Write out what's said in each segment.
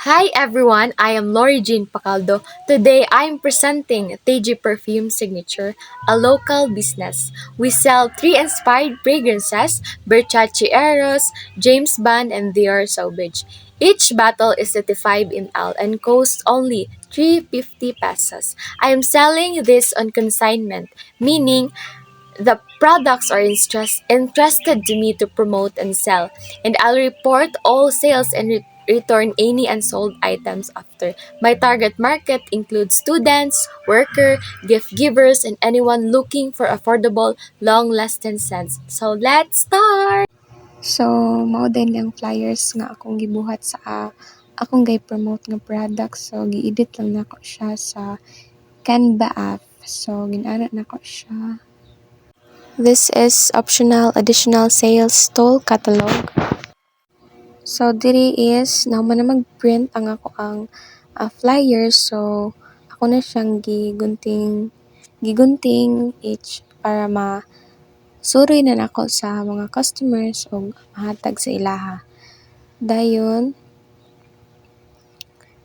Hi everyone, I am Lori Jean Pacaldo. Today I am presenting TG Perfume Signature, a local business. We sell three inspired fragrances: Versace Eros, James Bond, and Dior Sauvage. Each bottle is 35 ml and costs only 350 pesos. I am selling this on consignment, meaning the products are entrusted to me to promote and sell, and I'll report all sales and return any unsold items after. My target market includes students, worker, gift givers, and anyone looking for affordable, long-lasting scents. So let's start! So, mao din ang flyers nga akong gibuhat sa akong promote nga product. So, gi-edit lang nako siya sa Canva app. So, ginana nako siya. This is optional additional sales tool catalog. So, diri is naman na mag-print ang ako ang flyers. So, ako na siyang gigunting each para suroy na nako sa mga customers o mahatag sa ilaha. Dayon,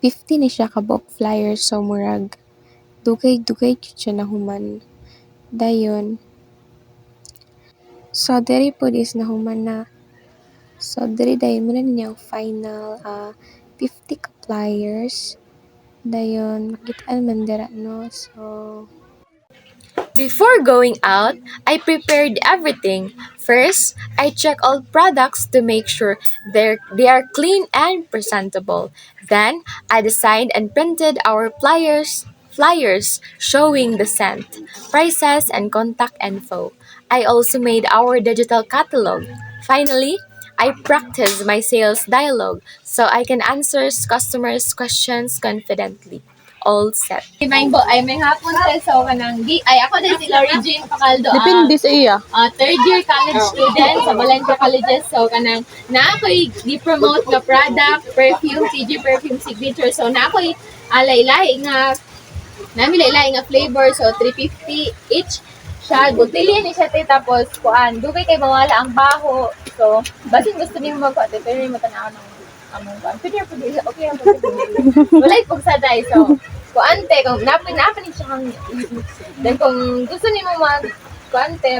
50 ni siya ka bulk flyer, so murag dugay-dugay jud siya nahuman. Dayon, so diri pod is nahuman na. So diri dayon mo na niya ang final 50 ka flyers. Dayon, makitaan man dira no. So Before going out, I prepared everything. First, I check all products to make sure they are clean and presentable. Then, I designed and printed our flyers showing the scent, prices, and contact info. I also made our digital catalog. Finally, I practice my sales dialogue so I can answer customers' questions confidently. All set. Ay may hapon sa so kanang ako din si Lori Jean Pacaldo. Depende sa iya. Third year college student sa Valencia Colleges. So kanang na ako'y gi-promote nga product, perfume, TG Perfume Signature. So na ako'y laylay nga flavor. So 350 each siya. Butilya ni siya te tapos kuan. Dugay kay mawala ang baho. So basin gusto niyo magkuan pero mo tanaw ng among kuan. Pwede po okay ang walay pag saday. So kuante kung napin siya kang then kung gusto niyo kuante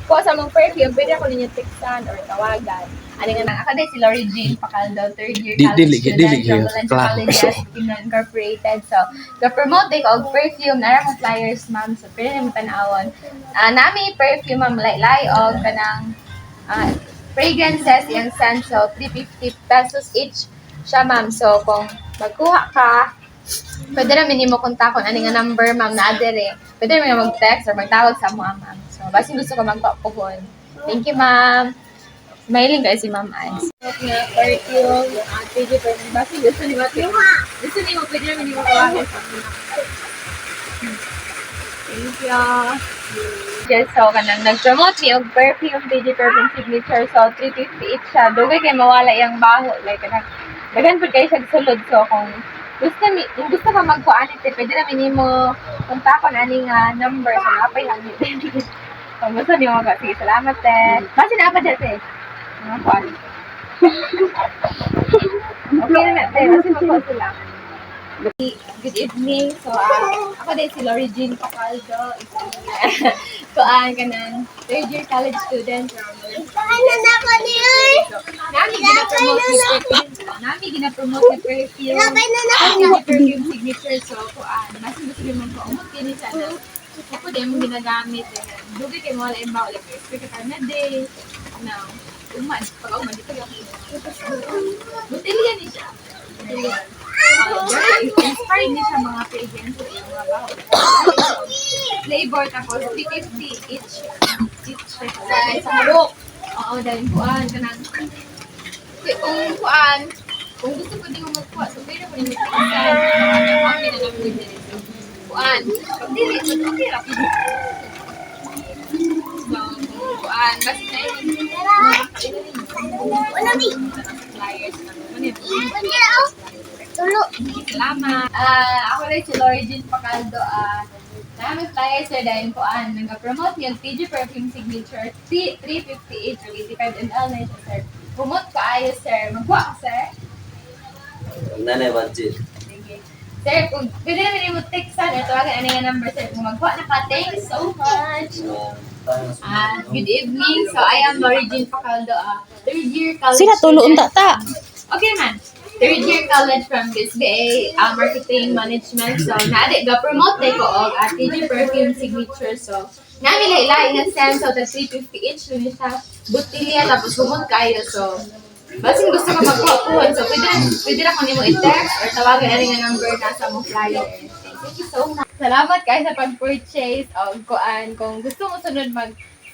kuha sa mong perfume, pwede ako ninyo textan or tawagan. Ano nga nang ako din si Lori Jean Pacaldo, third year college student from Valencia Colleges, Incorporated. So, ga-promote ko og perfume, nara mo flyers, ma'am. So, pwede mo tanawon. Nami perfume, ma'am, laylay og kanang fragrances, yung scent. So, 350 pesos each siya, ma'am. So, kung magkuha ka, pwede namin mo kontakon ano nga number, ma'am, na adere. Pwede namin mag-text or magtawag sa mo, ma'am. So, basta gusto ko magpapuhon. Thank you, ma'am. Smiling guys si Ma'am Anne. Nga, perfume, yung TG perfume. Basta gusto ni Mati. Gusto ni mo, pwede namin mo kawahin sa mga. Thank you. Yes, so kanang nag-promote ni og perfume, TG Perfume Signature. So, 350 each siya. Dugay kay mawala yung baho. Like, kanang, dagan po kayo siya sulod. So, kung gusto ka magkuan ito, pwede namin mo kontakon ani nga number. So, napay lang nito. Kung gusto niyo mag sige, salamat eh. Basta na pa dito eh. Mga kuan. Okay na natin. Basta magkuhan sila. Good evening. So, ako din si Lori Jean Pacaldo. Kuan ka ng third year college student from Nami gina-promote ni perfume. Perfume signature. So, kuan. Basta gusto niyo magkuhan. Kini sana. Ako din mo ginagamit. Dugay kayo mga laing bawal. Expect ka na day. Now, pag-umad, dito yung butilya ni siya. Butilya. Inspired ni siya mga fragrance. Mga bawal. Flavor, tapos 350 each. Sa marok. Oo, dahil kuan. Kanang, kung kuan, kung gusto ko din mo magkuha, so pwede ko rin magkuha. Kami na lang pwede rin. Kuan. Pag dili, okay ra. So, kuan. Basta na yun. Wala mi. Flyers na. Tulo. Salamat. Ako rin si Lori Jean Pacaldo. Namin flyers sir dahil kuan. Nag-promote yung TG Perfume Signature. 350 each. 85 ml na siya sir. Promote ka ayos sir. Magkuha ka sir. Nanay budget. Sige. Sir, kung pwede namin mo textan or tawagan ano yung number, sir. Kung magkuha na ka, thanks so much. Good evening. So, I am Lori Jean Pacaldo, third year college Sila tuloon student. ta. Okay man. Third year college from BSBA, Marketing Management. So, naadi, ga-promote ko og TG Perfume Signature. So, namin lailay nga sense. So, the 350 each, yun siya. Butilya, tapos humot kayo. So, basin gusto ka magkuha-kuhan. So, pwede na kung mo i-text or tawagan na rin ang number nasa mong flyer. Thank you so much. Salamat kayo sa pag-purchase o kuan. Kung gusto mo sunod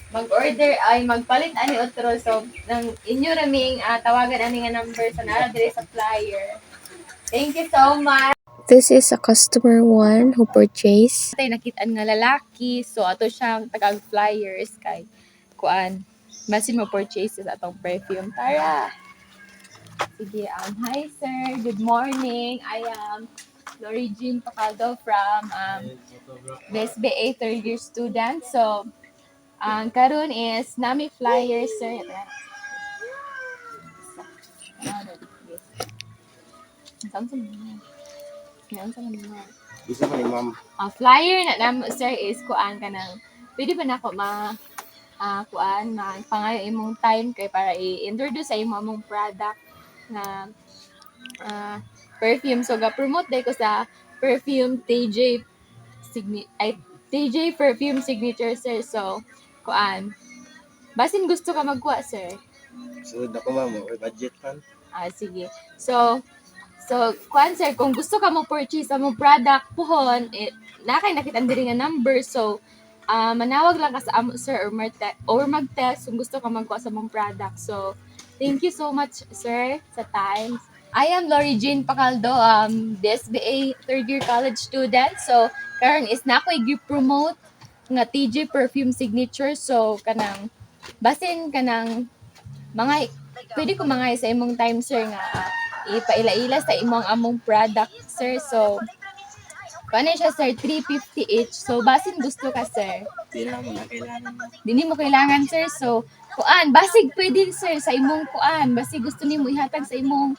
mag-order ay magpalit ani otro so ng inyo raming tawagan ani nga number sa nara dire sa flyer. Thank you so much. This is a customer one who purchased. Tay nakitaan nga lalaki so ato siyang tagag flyers kay kuan. Basin mo purchase sa atong perfume. Tara. Sige, hi sir. Good morning. I am Lori Jean Pacaldo from BSBA third year student. So, ang karon is nami flyer sir. Bisa pa ni ma'am. Ang flyer na namo sir is kuan kanang pwede ba nako kuan pangayo imong time kay para i-introduce sa imo mong product na perfume. So ga-promote day ko sa perfume TJ Perfume Signature sir. So kuan basin gusto ka magkuha sir. Sunod ako ma'am, may budget man. Sige. So, kuan sir, kung gusto ka mo purchase sa mong product puhon, nakay nakita diri nga number. So, manawag lang ka sa amo sir or mag-text kung gusto ka magkuha sa mong product. So, thank you so much sir sa time. I am Lori Jean Pacaldo, DSBA third year college student. So, karon is na ako i-promote nga TJ Perfume Signature. So, kanang basin kanang mga pwede ko mga sa imong time sir nga ipaila-ila sa imong among product sir. So kano siya sir 350 each. So basin gusto ka sir. Di na mo na kailangan. Dili mo kailangan sir. So kuan basig pwede sir sa imong kuan. Basig gusto nimo ihatag sa imong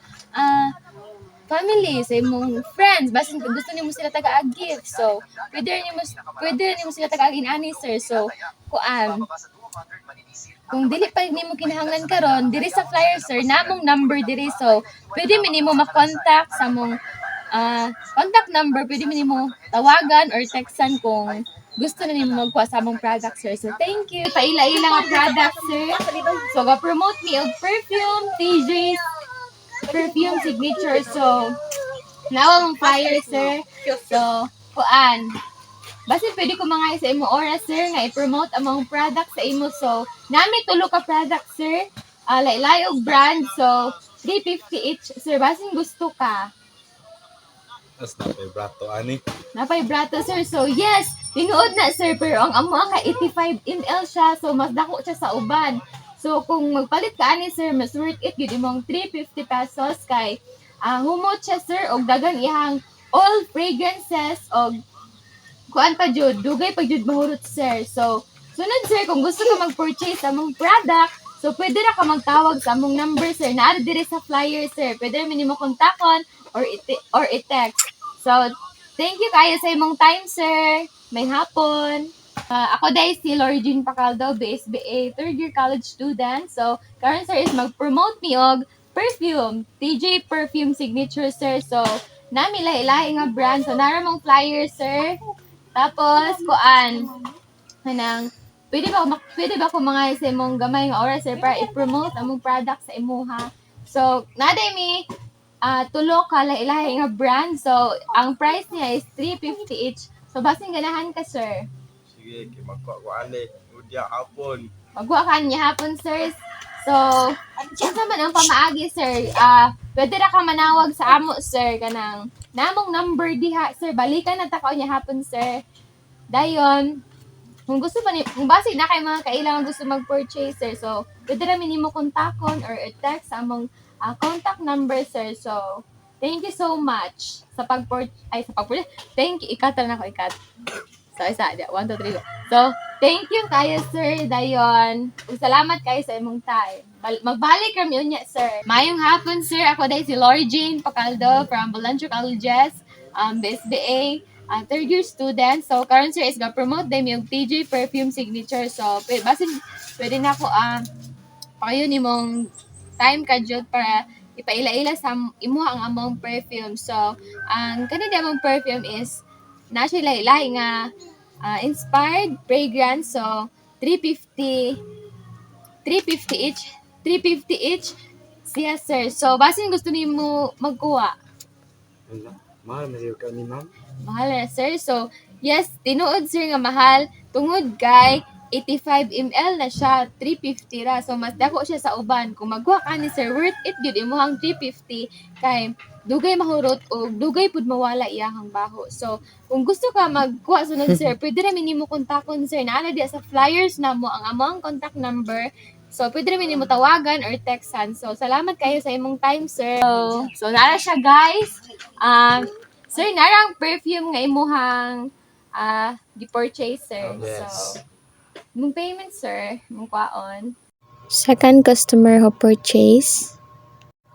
family, sa imong friends, basin kung gusto nimo sila taga-ag gift. So pwede nimo sila taga-ag ani sir. So kuan kung dili pa nimo kinahanglan karon diri sa flyer sir namong number diri so pwede mi nimo ma-contact sa mong contact number, pwede mi nimo tawagan or textan kung gusto na nimo magkuha sa among product sir. So thank you. Paila-ila nga product sir. So ga-promote mi og perfume TJ Perfume Signature. So now ang flyer sir. So kuan basta pwede ko mga sa imo oras sir nga i-promote ang mga product sa imo. So nami tulo ka product sir, laylay og brand. So 350 each sir, basin gusto ka. As na kay brato ani. Napay brato sir. So yes, tinuod na sir pero ang amo ka 85 ml siya so mas dako siya sa uban. So kung magpalit ka ani sir, mas worth it gyud imong 350 pesos kay humot siya sir og dagan ihang all fragrances og kuan pa jud, dugay pa jud mahurot sir. So, sunod sir, kung gusto ka mag-purchase sa mong product, so pwede na ka magtawag sa mong number sir, naari dire sa flyer sir. Pwede na minimo kontakon or i-text. So, thank you kayo sa imong time sir. May hapon. Ako dahil si Lori Jean Pacaldo, BSBA third year college student. So, karon sir is mag-promote mi og perfume, TJ Perfume Signature sir. So, nami lahi-lahi nga brand. So, nara mong flyer sir. Tapos, kuan, kanang, pwede ba ko mga sa imong gamay nga oras sir para i-promote among product sa imuha. So, naday mi tulo ka lahi-lahi nga brand. So, ang price niya is 350 each. So, basin ganahan ka sir. Sige, kay magkuha ko ani. Udya hapon. Magwa ka niya hapon sir. So, unsa man ang pamaagi sir? Pwede ra ka manawag sa amo sir kanang namong number diha sir. Balikan na ta ko niya hapon sir. Dayon, kung gusto pa ni kung base na kay mga kailangan gusto mag-purchase sir. So, pwede ra minimo kontakon or text sa among contact number sir. So, thank you so much sa pag-purchase. Thank you. Ikat na ako ikat. So, isa, 1, 2, 3, go. So, Thank you kayo, sir, dayon. Ug salamat kayo sa imong time. Magbalik kami unya, sir. Mayong hapon, sir. Ako dahil si Lori Jane Pacaldo from Bulancio Colleges, BSBA, third year student. So, karon sir is ga-promote din yung TJ Perfume Signature. So, basin, pwede na ako, pakayo ni mong time ka jud para ipaila-ila sa imo ang among perfume. So, ang kanina among perfume is na siya lahi nga inspired fragrance. So, 350 350 each. 350 each. Yes, sir. So, basin gusto nimo magkuha. Wala. Mahal masih ka ni ma'am. Mahal na, sir. So, yes, tinuod, sir, nga mahal. Tungod kay 85 ml na siya, 350 ra. So, mas dako siya sa uban. Kung magkuha ka ni sir, worth it yun. Imuhang 350 kay dugay mahurot o dugay pud mawala iyahang baho. So, kung gusto ka magkuha sunod, sir, pwede rin nimo kontakon, sir. Naala diya sa flyers na mo ang among contact number. So, pwede rin nimo tawagan or textan. So, salamat kayo sa imong time, sir. So naala siya, guys. Sir, narang perfume nga imuhang gi-purchase, sir. Yes. So, mong payment, sir, mong kwaon. Second customer who purchase.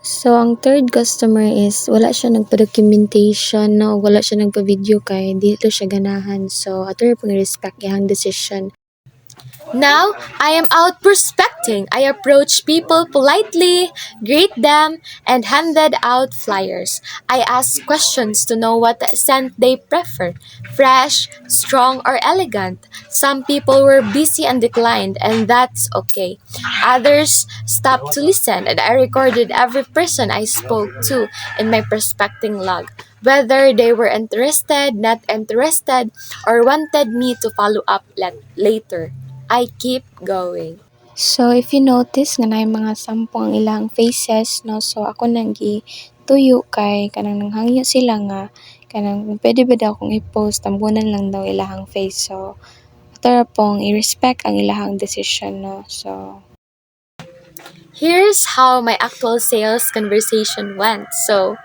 So, ang third customer is wala siya nagpa-documentation, no? Wala siya nagpa-video kay dito siya ganahan. So, ato rin pong respect iyang decision. Now, I am out prospecting. I approach people politely, greet them, and handed out flyers. I ask questions to know what scent they prefer, fresh, strong, or elegant. Some people were busy and declined, and that's okay. Others stopped to listen, and I recorded every person I spoke to in my prospecting log, whether they were interested, not interested, or wanted me to follow up later. I keep going. So, if you notice nga na mga sampo ang ilang faces, no? So, ako nang tuyo kay kanang nanghangyo sila nga kanang pwede ba daw kung i-post tambunan lang daw ilahang face. So, ato pong i-respect ang ilahang decision, no? So, Here's how my actual sales conversation went. So,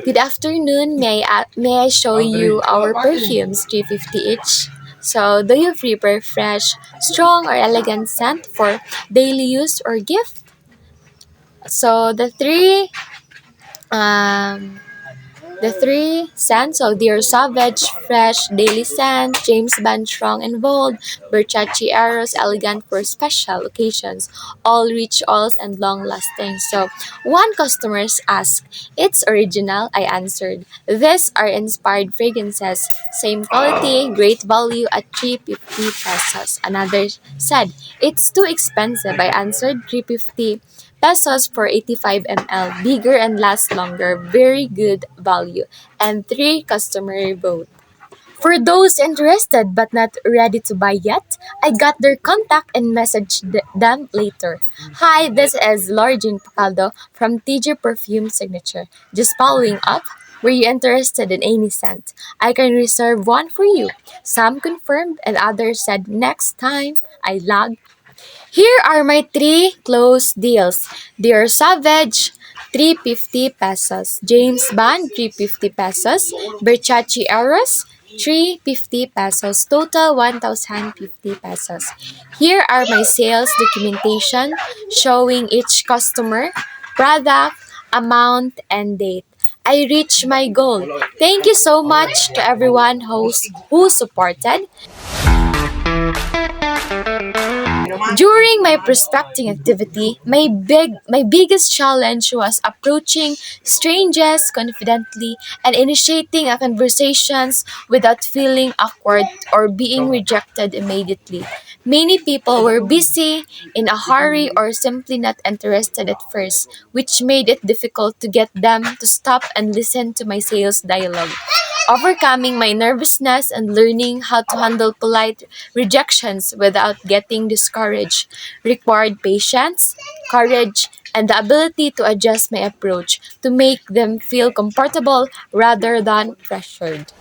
good afternoon. May I show you our perfumes, 350 each? So, do you prefer fresh, strong, or elegant scent for daily use or gift? So, the three scents of Dear Savage, Fresh, Daily Scent, James Bond Strong and Bold, Versace Eros Elegant for special occasions, all rich oils and long lasting. So, one customer asked, "It's original," I answered. "These are inspired fragrances, same quality, great value at 350 pesos." Another said, "It's too expensive," I answered. 350 pesos for 85 ml, bigger and lasts longer, very good value. And 3 customer vote. For those interested but not ready to buy yet, I got their contact and messaged them later. "Hi, this is Lorjin Pacaldo from TJ Perfume Signature. Just following up. Were you interested in any scent? I can reserve one for you." Some confirmed and others said next time. I lagged. Here are my 3 close deals. Dear Savage, 350 pesos. James Bond, 350 pesos. Versace Eros, 350 pesos. Total 1,050 pesos. Here are my sales documentation showing each customer, product, amount, and date. I reached my goal. Thank you so much to everyone who supported. During my prospecting activity, my biggest challenge was approaching strangers confidently and initiating a conversations without feeling awkward or being rejected immediately. Many people were busy, in a hurry, or simply not interested at first, which made it difficult to get them to stop and listen to my sales dialogue. Overcoming my nervousness and learning how to handle polite rejections without getting discouraged required patience, courage, and the ability to adjust my approach to make them feel comfortable rather than pressured.